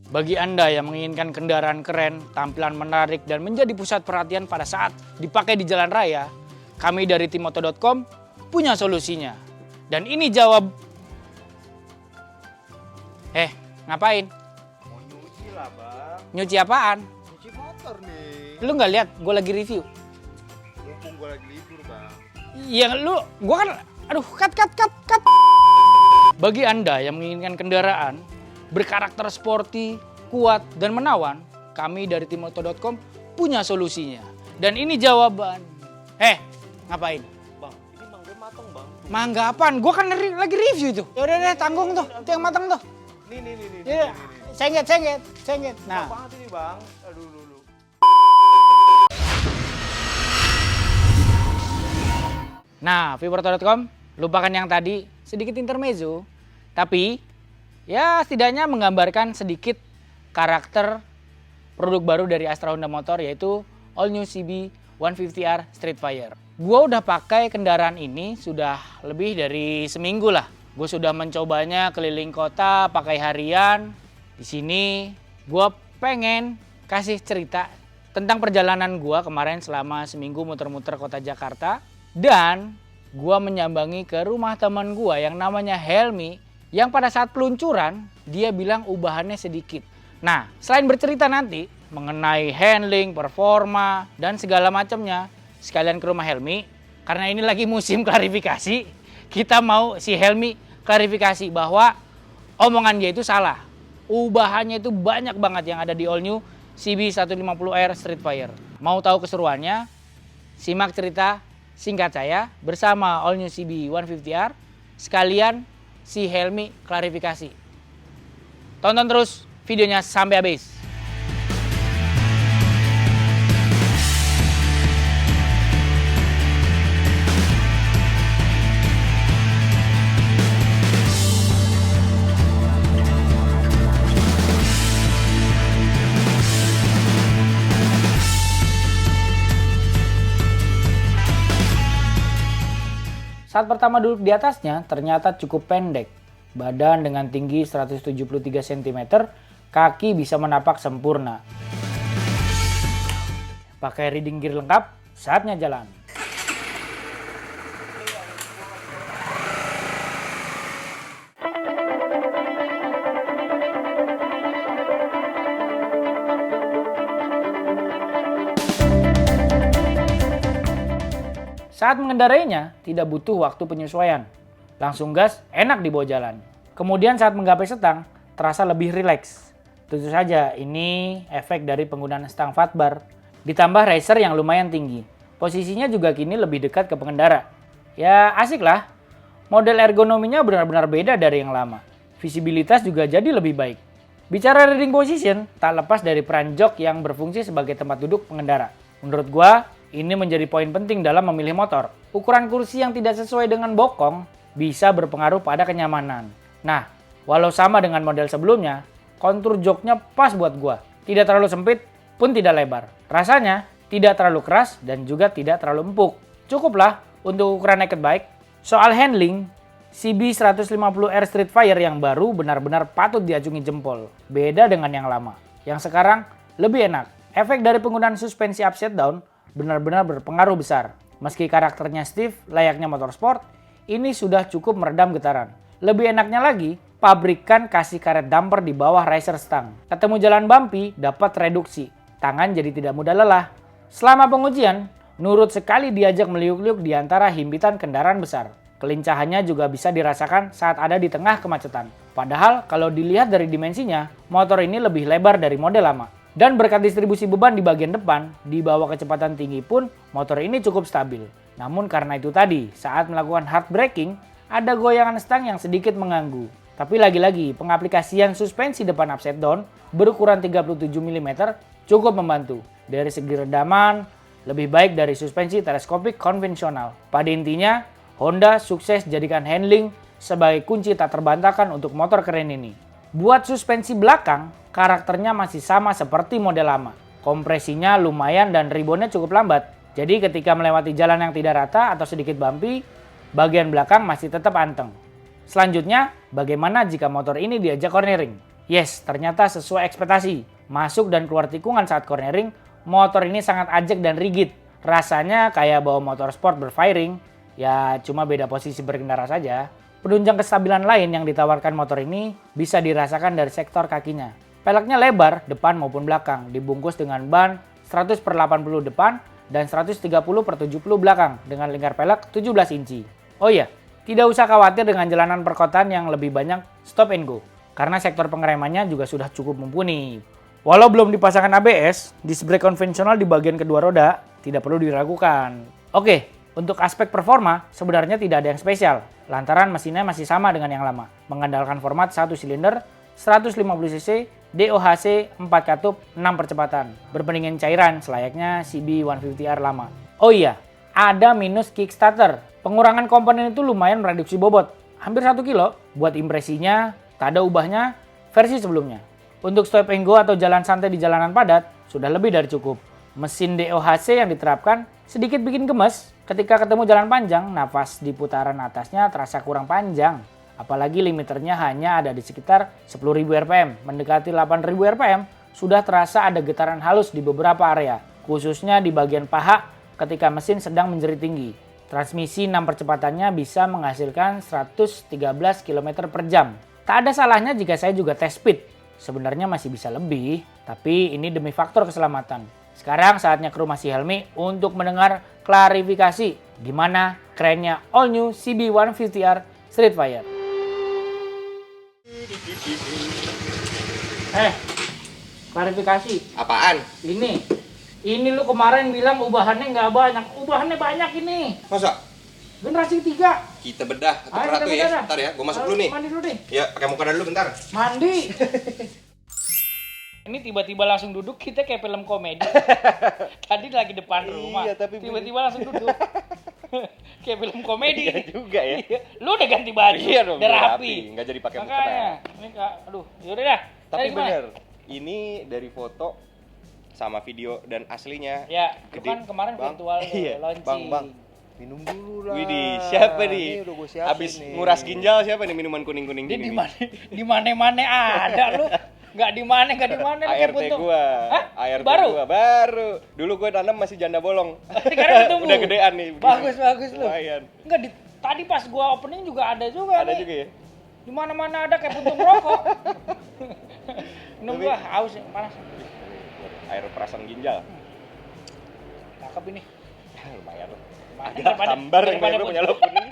Bagi Anda yang menginginkan kendaraan keren, tampilan menarik, dan menjadi pusat perhatian pada saat dipakai di jalan raya, kami dari Timoto.com punya solusinya. Dan ini jawab... ngapain? Mau nyuci lah bang. Nyuci apaan? Nyuci motor nih. Lu nggak lihat gue lagi review? Mumpung gue lagi libur bang. Iya gue kan... Aduh, cut. Bagi Anda yang menginginkan kendaraan berkarakter sporty, kuat, dan menawan, kami dari Timoto.com punya solusinya. Dan ini jawaban. Ngapain? Bang, ini mangga matang bang. Mangga apaan? Gue kan lagi review itu. Yaudah deh, tanggung tuh. Itu yang matang tuh. Nih. Iya, sengget. Nah, Apa banget ini bang? Aduh, dulu. Nah, Viborto.com, lupakan yang tadi, sedikit intermezzo. Tapi, ya setidaknya menggambarkan sedikit karakter produk baru dari Astra Honda Motor, yaitu All New CB 150R Streetfire. Gue udah pakai kendaraan ini sudah lebih dari seminggu lah. Gue sudah mencobanya keliling kota pakai harian. Di sini gue pengen kasih cerita tentang perjalanan gue kemarin selama seminggu muter-muter kota Jakarta. Dan gue menyambangi ke rumah teman gue yang namanya Helmi, yang pada saat peluncuran dia bilang ubahannya sedikit. Nah, selain bercerita nanti mengenai handling, performa, dan segala macamnya, sekalian ke rumah Helmi, karena ini lagi musim klarifikasi, kita mau si Helmi klarifikasi bahwa omongan dia itu salah. Ubahannya itu banyak banget yang ada di All New CB 150R Streetfire. Mau tahu keseruannya? Simak cerita singkat saya bersama All New CB 150R, sekalian si Helmi klarifikasi. Tonton terus videonya sampai habis. Saat pertama duduk di atasnya ternyata cukup pendek. Badan dengan tinggi 173 cm, kaki bisa menapak sempurna. Pakai riding gear lengkap, saatnya jalan. Saat mengendarainya, tidak butuh waktu penyesuaian. Langsung gas, enak dibawa jalan. Kemudian saat menggapai setang, terasa lebih rileks. Tentu saja, ini efek dari penggunaan stang fat bar, ditambah racer yang lumayan tinggi. Posisinya juga kini lebih dekat ke pengendara. Ya asik lah, model ergonominya benar-benar beda dari yang lama. Visibilitas juga jadi lebih baik. Bicara riding position, tak lepas dari peran jok yang berfungsi sebagai tempat duduk pengendara. Menurut gua, ini menjadi poin penting dalam memilih motor. Ukuran kursi yang tidak sesuai dengan bokong bisa berpengaruh pada kenyamanan. Nah, walau sama dengan model sebelumnya, kontur joknya pas buat gua. Tidak terlalu sempit pun tidak lebar. Rasanya tidak terlalu keras dan juga tidak terlalu empuk. Cukuplah untuk ukuran naked bike. Soal handling, CB 150R Streetfire yang baru benar-benar patut diacungi jempol. Beda dengan yang lama. Yang sekarang lebih enak. Efek dari penggunaan suspensi upside down benar-benar berpengaruh besar. Meski karakternya stiff layaknya motor sport, ini sudah cukup meredam getaran. Lebih enaknya lagi, pabrikan kasih karet damper di bawah riser stang. Ketemu jalan bumpy, dapat reduksi. Tangan jadi tidak mudah lelah. Selama pengujian, nurut sekali diajak meliuk-liuk di antara himpitan kendaraan besar. Kelincahannya juga bisa dirasakan saat ada di tengah kemacetan. Padahal kalau dilihat dari dimensinya, motor ini lebih lebar dari model lama. Dan berkat distribusi beban di bagian depan, di bawah kecepatan tinggi pun, motor ini cukup stabil. Namun karena itu tadi, saat melakukan hard braking, ada goyangan stang yang sedikit mengganggu. Tapi lagi-lagi, pengaplikasian suspensi depan upside down berukuran 37 mm cukup membantu. Dari segi redaman, lebih baik dari suspensi teleskopik konvensional. Pada intinya, Honda sukses jadikan handling sebagai kunci tak terbantahkan untuk motor keren ini. Buat suspensi belakang, karakternya masih sama seperti model lama. Kompresinya lumayan dan ribonnya cukup lambat. Jadi ketika melewati jalan yang tidak rata atau sedikit bumpy, bagian belakang masih tetap anteng. Selanjutnya, bagaimana jika motor ini diajak cornering? Yes, ternyata sesuai ekspektasi. Masuk dan keluar tikungan saat cornering, motor ini sangat ajak dan rigid. Rasanya kayak bawa motor sport berfiring, ya cuma beda posisi berkendara saja. Penunjang kestabilan lain yang ditawarkan motor ini bisa dirasakan dari sektor kakinya. Peleknya lebar depan maupun belakang, dibungkus dengan ban 100/80 depan dan 130/70 belakang dengan lingkar pelek 17 inci. Oh iya, tidak usah khawatir dengan jalanan perkotaan yang lebih banyak stop and go, karena sektor pengeremannya juga sudah cukup mumpuni. Walau belum dipasangkan ABS, disc brake konvensional di bagian kedua roda tidak perlu diragukan. Oke, untuk aspek performa sebenarnya tidak ada yang spesial, lantaran mesinnya masih sama dengan yang lama, mengandalkan format 1 silinder, 150cc, DOHC 4 katup 6 percepatan, berpendingin cairan selayaknya CB150R lama. Oh iya, ada minus kickstarter. Pengurangan komponen itu lumayan mereduksi bobot, hampir 1 kilo. Buat impresinya, tak ada ubahnya versi sebelumnya. Untuk stop and go atau jalan santai di jalanan padat, sudah lebih dari cukup. Mesin DOHC yang diterapkan sedikit bikin gemes. Ketika ketemu jalan panjang, nafas di putaran atasnya terasa kurang panjang. Apalagi limiternya hanya ada di sekitar 10.000 rpm, mendekati 8.000 rpm, sudah terasa ada getaran halus di beberapa area, khususnya di bagian paha ketika mesin sedang menjerit tinggi. Transmisi 6 percepatannya bisa menghasilkan 113 km per jam. Tak ada salahnya jika saya juga tes speed. Sebenarnya masih bisa lebih, tapi ini demi faktor keselamatan. Sekarang saatnya kru Mas Helmi untuk mendengar klarifikasi di mana kerennya all new CB150R Streetfire. Klarifikasi. Apaan? Ini lu kemarin bilang ubahannya nggak banyak. Ubahannya banyak ini. Masa? Generasi ketiga. Kita bedah Ayo, satu-satu kita ya. bedah. Bentar ya, gua masuk dulu nih. Mandi dulu deh. Ya, pakai mukena dulu bentar. Mandi. Ini tiba-tiba langsung duduk, kita kayak film komedi. Tadi lagi depan rumah. Iya, tapi tiba-tiba langsung duduk. Kayak film komedi. Iya juga ya. Lu udah ganti baju. Iya dong, udah biar rapi. Nggak jadi pakai Makanya, mukena. ini aduh, yaudah dah. Tapi Tadi gimana? bener, ini dari foto sama video dan aslinya. Ya, itu Gede. kan kemarin Bang. virtual tuh, Iya, launching. Bang. Minum dulu lah. Widih, siapa Ini nih? udah gua siapin Abis nih. nguras ginjal siapa nih minuman kuning-kuning Dia gini? di mana ada lu. Nggak di mana lu kayak ART buntung. gua. Hah? ART Baru? gua baru. Dulu gua tanam masih janda bolong. Sekarang ketemu. Udah gedean nih. Bagus lu. Lumayan. Enggak tadi pas gua opening juga ada juga Ada nih. juga ya? Di mana-mana ada kayak puntung rokok. Minum Tapi- gua haus panas. Air perasan ginjal. Cakep ini. Lumayan loh. Lumayan. Ada Daripada- sambar yang daripada baru punya lo kuning.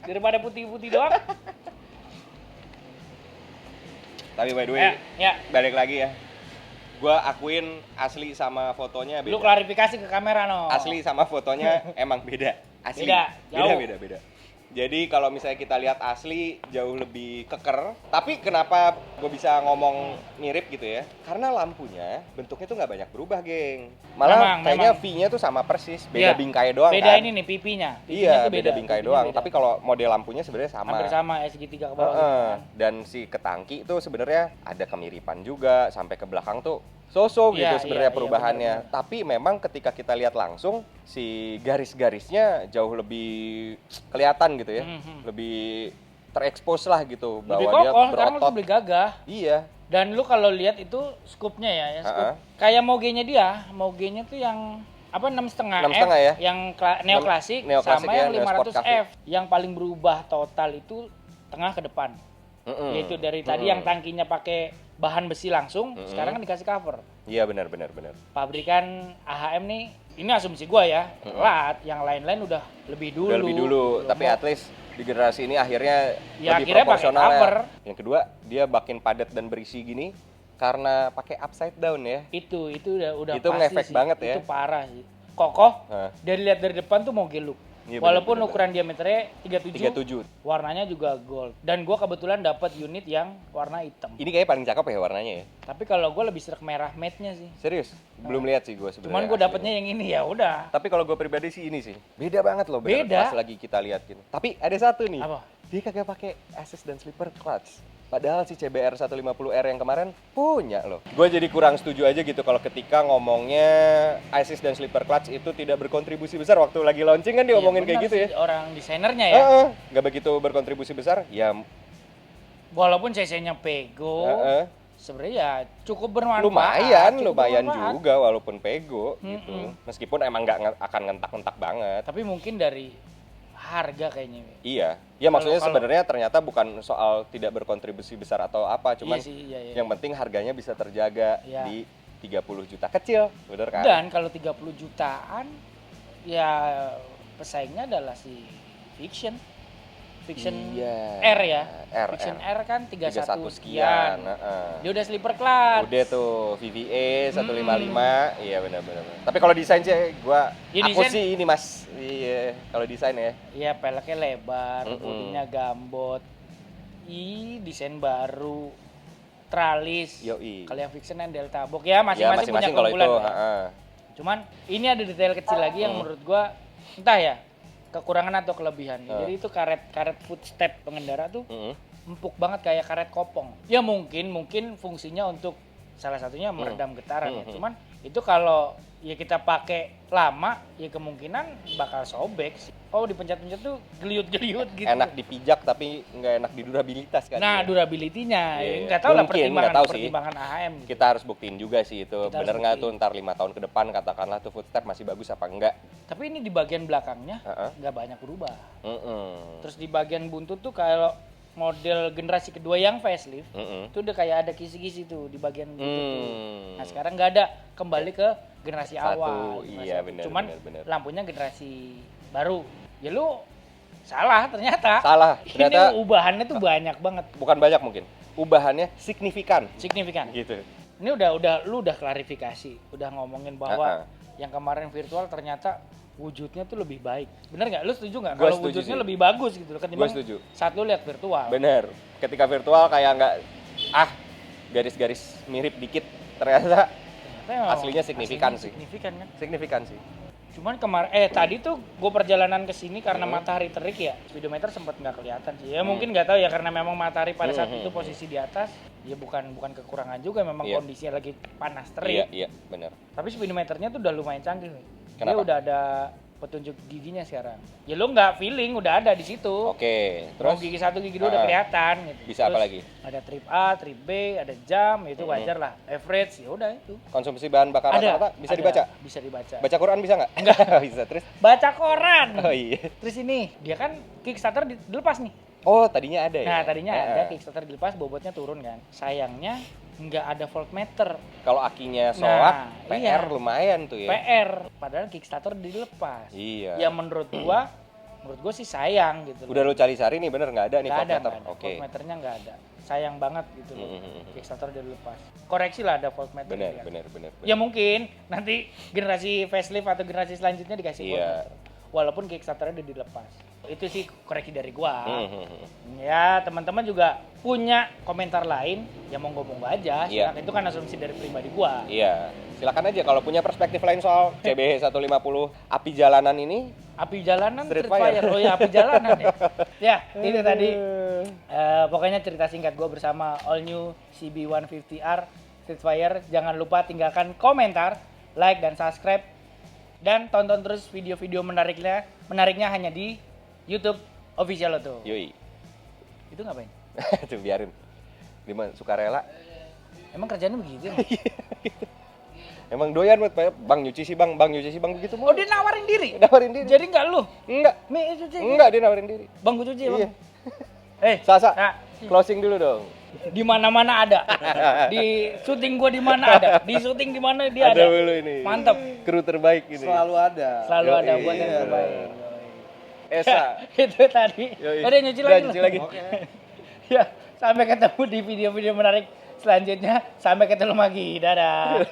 Daripada putih-putih doang. Tapi by the way, Ya. balik lagi ya. Gua akuin asli sama fotonya beda. Lu klarifikasi ke kamera no. Asli sama fotonya emang beda. Asli. Beda, jauh. Beda. Jadi kalau misalnya kita lihat asli jauh lebih keker. Tapi kenapa gue bisa ngomong mirip gitu ya? Karena lampunya bentuknya tuh nggak banyak berubah, geng. Malah kayaknya memang. V-nya tuh sama persis. Beda Iya. bingkai doang Beda kan. ini nih pipinya. Iya, tuh beda bingkai pipinya doang. beda. Tapi kalau model lampunya sebenarnya sama. hampir sama SG3 ke bawah. gitu Heeh. kan. Dan si ketangki itu sebenarnya ada kemiripan juga sampai ke belakang tuh so-so Iya, gitu sebenarnya iya, perubahannya. benar-benar. Tapi memang ketika kita lihat langsung si garis-garisnya jauh lebih kelihatan gitu ya. Mhm. Lebih terekspos lah gitu bahwa Lebih dia kokoh, sekarang lu berotot. lebih gagah. Iya. Dan lu kalau lihat itu scoopnya ya scoop. Ha-ha. Kayak Moge-nya dia, Moge-nya tuh yang apa 6,5 F, 6,5 ya? yang neoklasik Neoklasik sama ya, yang Neo Sport 500 Cafe. F. Yang paling berubah total itu tengah ke depan. Mm-mm. Yaitu dari tadi yang tangkinya pakai bahan besi langsung, Mm-mm. sekarang kan dikasih cover. Iya benar. Pabrikan AHM nih, ini asumsi gua ya, telat. Yang lain-lain udah lebih dulu. Udah lebih dulu, tapi at least di generasi ini akhirnya Ya, lebih akhirnya pakai proporsional ya. cover. Yang kedua, dia makin padat dan berisi gini karena pakai upside down ya. Itu udah Itu pasti ngefek sih. banget ya. Itu parah sih. Kokoh. Hah. Dari lihat dari depan tuh Moge look. Iya, Walaupun bener. ukuran diameternya 37, 37. warnanya juga gold. Dan gua kebetulan dapat unit yang warna hitam. Ini kayaknya paling cakep ya warnanya ya. Tapi kalau gua lebih serak merah matte-nya sih. Serius? Belum lihat sih gue sebenarnya. Cuman gua aslinya. dapetnya yang ini ya udah. Tapi kalau gue pribadi sih ini sih. Beda banget loh bener, Beda. pas lagi kita lihat gitu. Tapi ada satu nih. Apa? Dia kagak pakai assist dan slipper clutch. Padahal si CBR 150R yang kemarin punya loh. Gue jadi kurang setuju aja gitu kalau ketika ngomongnya assist dan slipper clutch itu tidak berkontribusi besar. Waktu lagi launching kan dia ngomongin Iya, kayak benar gitu ya. sih, orang desainernya ya. Nggak begitu berkontribusi besar. Ya walaupun cc-nya Pego, Heeh. sebenarnya ya cukup bermanfaat. Lumayan cukup bermanfaat. juga walaupun Pego gitu. Meskipun emang nggak akan ngentak-ngentak banget. Tapi mungkin dari harga kayaknya. Iya. Ya maksudnya Kalau- sebenarnya ternyata bukan soal tidak berkontribusi besar atau apa, cuman Iya sih, iya. yang penting harganya bisa terjaga Iya. di 30 juta kecil, bener kan? Dan kalau 30 jutaan, ya pesaingnya adalah si Fiction. Fiction Iya. R ya. R, Fiction R. R kan 31 sekian. sekian. Heeh. Dia udah sleeper class. Udah tuh VVA 155. Iya benar. Tapi kalau desain sih Ya, aku desain- sih ini Mas. Iya, kalau desain ya. Iya, peleknya lebar, Mm-mm. bodinya gambot. Desain baru. Tralis. Yoi. Kalau yang Fiction kan Delta Box ya Ya masing-masing punya masing-masing kalau itu, keunggulan. Ya. heeh. Cuman ini ada detail kecil lagi yang menurut gua entah ya kekurangan atau kelebihan. Jadi itu karet footstep pengendara tuh Heeh. empuk banget kayak karet kopong. Ya mungkin fungsinya untuk salah satunya meredam getaran ya. Cuman itu kalau ya kita pakai lama ya kemungkinan bakal sobek sih. Oh dipencet-pencet tuh geliut-geliut gitu. Enak dipijak tapi nggak enak di durabilitas kan. Nah, ya. durability-nya Iya. nggak tahu lah Mungkin, nggak tahu sih. pertimbangan AHM gitu. Kita harus buktiin juga sih itu. Kita Bener harus nggak tuh buktiin. ntar 5 tahun ke depan katakanlah tuh footstep masih bagus apa enggak. Tapi ini di bagian belakangnya Heeh. nggak banyak berubah. Heeh. Terus di bagian buntut tuh kalau model generasi kedua yang facelift Heeh. itu udah kayak ada kisi-kisi tuh di bagian buntut tuh. Hmm. Nah sekarang nggak ada, kembali ke generasi Satu, awal. iya, Generasi- benar, Cuman benar. lampunya generasi baru. Ya lu salah ternyata. Salah. Ternyata Ini ubahannya tuh banyak banget, bukan banyak mungkin. Ubahannya signifikan. signifikan. Gitu. Ini lu udah klarifikasi, udah ngomongin bahwa yang kemarin virtual ternyata wujudnya tuh lebih baik. Bener nggak? Lu setuju nggak? Gua Kalau setuju wujudnya sih. lebih bagus gitu loh Gue ketimbang setuju. saat lu lihat virtual. Bener. Ketika virtual kayak nggak garis-garis mirip dikit. Ternyata Ternyata memang aslinya signifikan sih. Signifikan kan? signifikan sih. Cuman tadi tuh gue perjalanan ke sini karena matahari terik ya, speedometer sempat nggak kelihatan sih. Ya mungkin nggak tahu ya karena memang matahari pada saat itu posisi di atas, ya bukan kekurangan juga, memang Iya. kondisinya lagi panas Iya, terik. iya, bener. Tapi speedometernya tuh udah lumayan canggih. Dia Kenapa? udah ada petunjuk giginya sekarang. Ya lo nggak feeling, udah ada di situ. Oke, Mau terus gigi 1, gigi 2 udah kelihatan gitu. Bisa apa lagi? Ada trip A, trip B, ada jam, itu wajar lah. Average, ya udah itu. konsumsi bahan bakar rata-rata bisa ada, dibaca? Bisa dibaca. Baca Quran bisa nggak? Enggak. Bisa, terus? Baca koran. Oh iya. Terus ini, dia kan Kickstarter dilepas nih. Oh, tadinya ada ya? Nah, tadinya Eh, ada Kickstarter dilepas, bobotnya turun kan. Sayangnya nggak ada voltmeter. Kalau akinya Nah, soak, PR iya. lumayan tuh ya. PR. Padahal Kickstarter dilepas. Iya. Ya menurut gua sih sayang gitu. Udah lu cari-cari nih bener nggak ada nih nggak ada, voltmeter? nggak ada. Oke. Voltmeternya nggak ada. Sayang banget gitu loh. Mhm. Kickstarter udah dilepas. Koreksi lah ada voltmeter. Bener, ya. bener. Ya mungkin nanti generasi facelift atau generasi selanjutnya dikasih Iya. voltmeter. Walaupun Kickstarter udah dilepas. Itu sih koreksi dari gua. Mhm. Ya, teman-teman juga punya komentar lain, ya monggo-monggo aja. Iya. Silakan. Itu kan asumsi dari pribadi gua. Iya. Silakan aja kalau punya perspektif lain soal CBH 150 api jalanan ini. Api jalanan, Street Street Fire. Fire. Oh ya, api jalanan ya. Ya, itu tadi. Pokoknya cerita singkat gua bersama All New CB150R Street Fire. Jangan lupa tinggalkan komentar, like, dan subscribe. Dan tonton terus video-video menariknya hanya di YouTube Official Auto. Yoi. Itu ngapain? Tuh biarin. Dimana sukarela. Emang kerjanya begitu? Emang doyan buat bang nyuci sih bang begitu Oh, dia nawarin diri. nawarin diri. Jadi enggak lu? Enggak. Mi cuci. Enggak dia nawarin diri. Bang gua cuci, Bang. Iya. Nah, Closing dulu dong. di mana-mana ada. Di syuting gua di mana ada. Di syuting di mana dia ada. Dulu ini. Mantap. Kru terbaik ini. Selalu ada. Selalu ada Yoi. buat yang terbaik. Esa. Itu tadi. Yoi. Udah nyuci Udah, lagi. nyuci lu. lagi. Ya, sampai ketemu di video-video menarik selanjutnya. Sampai ketemu lagi. Dadah.